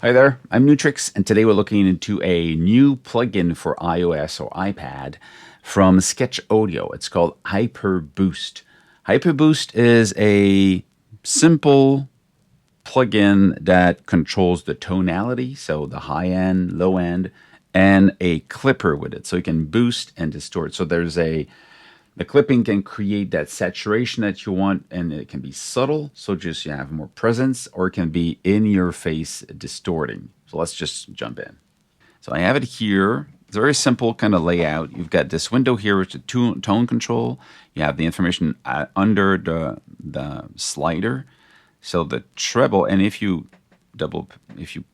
Hi there, I'm Nu-Trix, and today we're looking into a new plugin for iOS or iPad from Sketch Audio. It's called Hypser Boost. Hypser Boost is a simple plugin that controls the tonality, so the high end, low end, and a clipper with it, so you can boost and distort. So the clipping can create that saturation that you want, and it can be subtle, so just you have more presence, or it can be in your face distorting. So let's just jump in. So I have it here. It's a very simple kind of layout. You've got this window here, which is tone control. You have the information under the slider. So the treble, and if you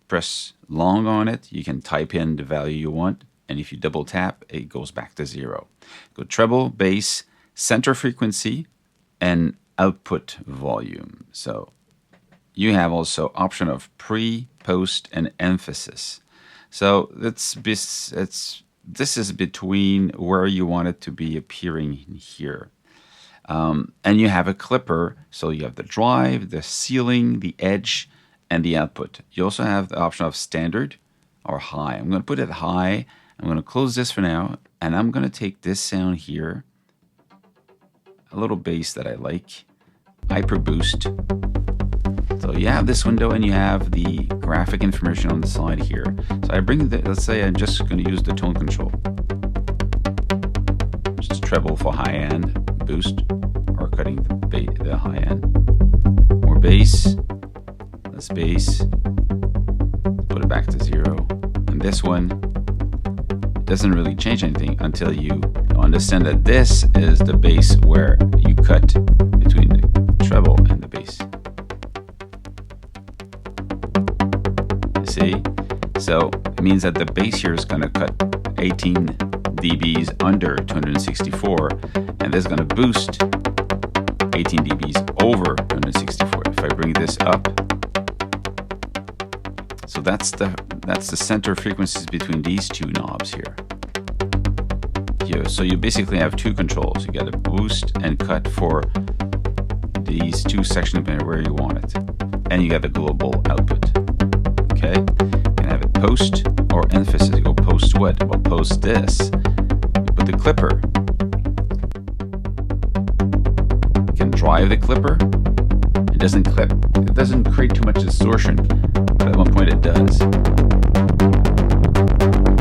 press long on it, you can type in the value you want. And if you double tap, it goes back to 0. Go treble, bass, center frequency, and output volume. So you have also option of pre, post, and emphasis. So this is between where you want it to be appearing here. And you have a clipper, so you have the drive, the ceiling, the edge, and the output. You also have the option of standard or high. I'm going to put it high. I'm going to close this for now, and I'm going to take this sound here, a little bass that I like, Hypser Boost. So you have this window, and you have the graphic information on the side here. So I bring let's say I'm just going to use the tone control. Just treble for high end, boost, or cutting the high end. More bass, less bass, put it back to 0. And this one doesn't really change anything until you understand that this is the bass where you cut between the treble and the bass. You see? So it means that the bass here is going to cut 18 dBs under 264, and this is going to boost 18 dBs over 264. If I bring this up, so that's the center frequencies between these two knobs here. So you basically have two controls. You got a boost and cut for these two sections where you want it, and you got the global output. Okay, you can have it post or emphasis. You go post what? Well, post this. You put the clipper. You can drive the clipper. It doesn't clip. It doesn't create too much distortion. But at one point it does.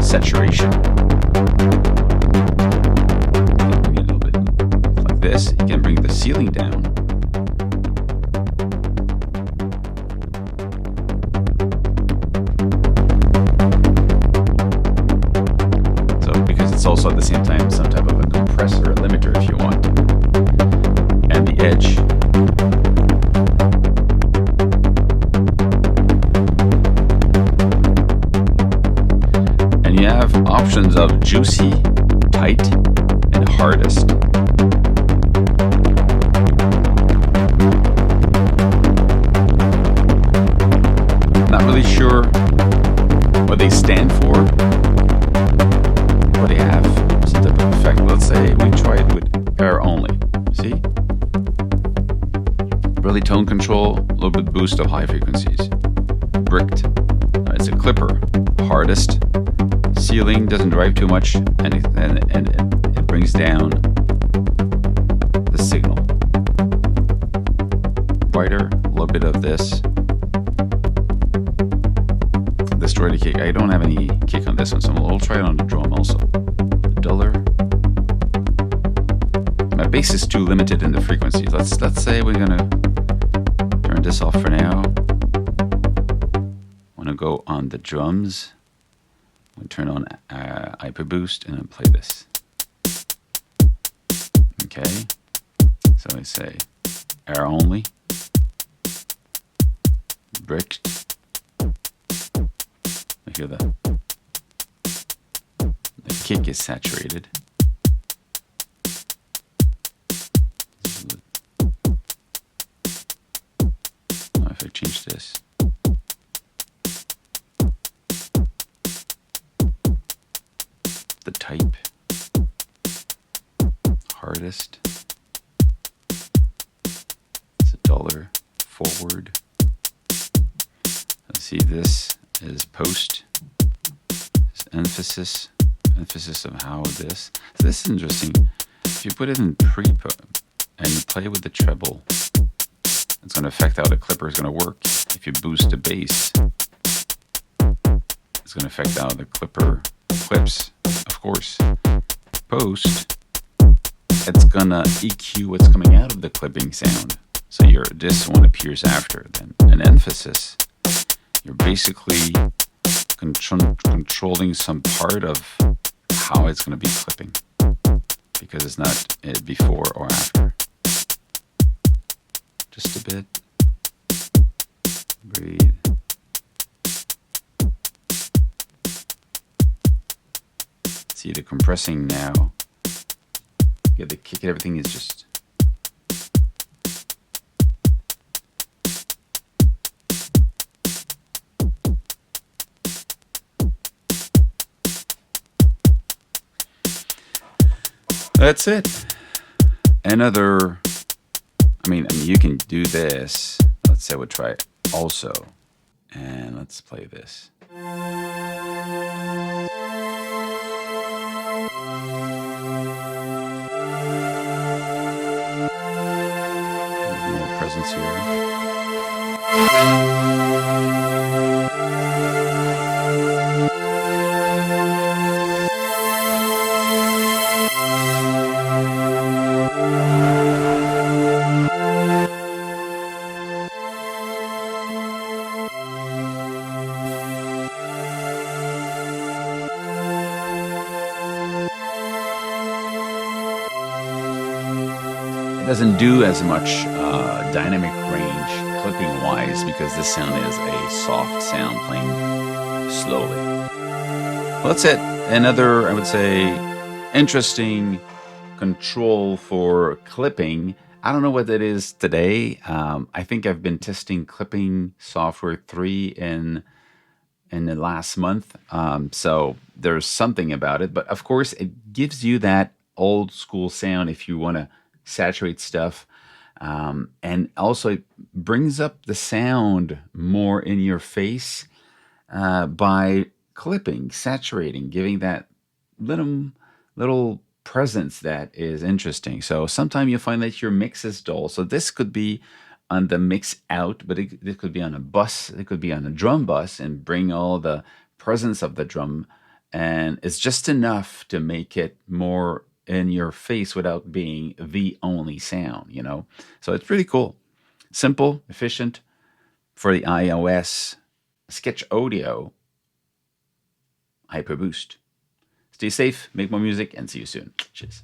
Saturation. Bring it a little bit like this. You can bring the ceiling down. So because it's also at the same time some type of a compressor, a limiter if you want. And the edge. You have options of juicy, tight, and hardest. Not really sure what they stand for, what they have. It's a type of effect. Let's say we try it with air only. See? Really tone control, a little bit boost of high frequencies. Bricked. It's a clipper. Hardest. Ceiling doesn't drive too much, and it brings down the signal. Brighter, a little bit of this. Destroy the kick. I don't have any kick on this one, so we'll try it on the drum also. Duller. My bass is too limited in the frequencies. Let's say we're gonna turn this off for now. Wanna go on the drums. We'll turn on Hypser Boost and then play this. Okay, so I say air only, bricked. I hear the kick is saturated. Now if I change this. The type, hardest, it's a duller, forward. Let's see, this is post, emphasis of how this. So this is interesting. If you put it in pre-po and you play with the treble, it's going to affect how the clipper is going to work. If you boost the bass, it's going to affect how the clipper clips. Of course, post, it's going to EQ what's coming out of the clipping sound. So this one appears after. Then an emphasis, you're basically controlling some part of how it's going to be clipping, because it's not before or after. Just a bit. Breathe. See the compressing now. Get the kick. Everything is just. That's it. Another. I mean, you can do this. Let's say we'll try it also. And let's play this. More presence here. It doesn't do as much dynamic range clipping wise, because this sound is a soft sound playing slowly. Well, that's it. Another, I would say, interesting control for clipping. I don't know what that is today. I think I've been testing clipping software 3 in the last month. So there's something about it, but of course it gives you that old school sound if you want to saturate stuff. And also it brings up the sound more in your face by clipping, saturating, giving that little presence that is interesting. So sometimes you find that your mix is dull. So this could be on the mix out, but it could be on a bus, it could be on a drum bus, and bring all the presence of the drum. And it's just enough to make it more in your face without being the only sound, you know? So it's pretty cool. Simple, efficient for the iOS. Sketch Audio Hypser Boost. Stay safe, make more music, and see you soon. Cheers.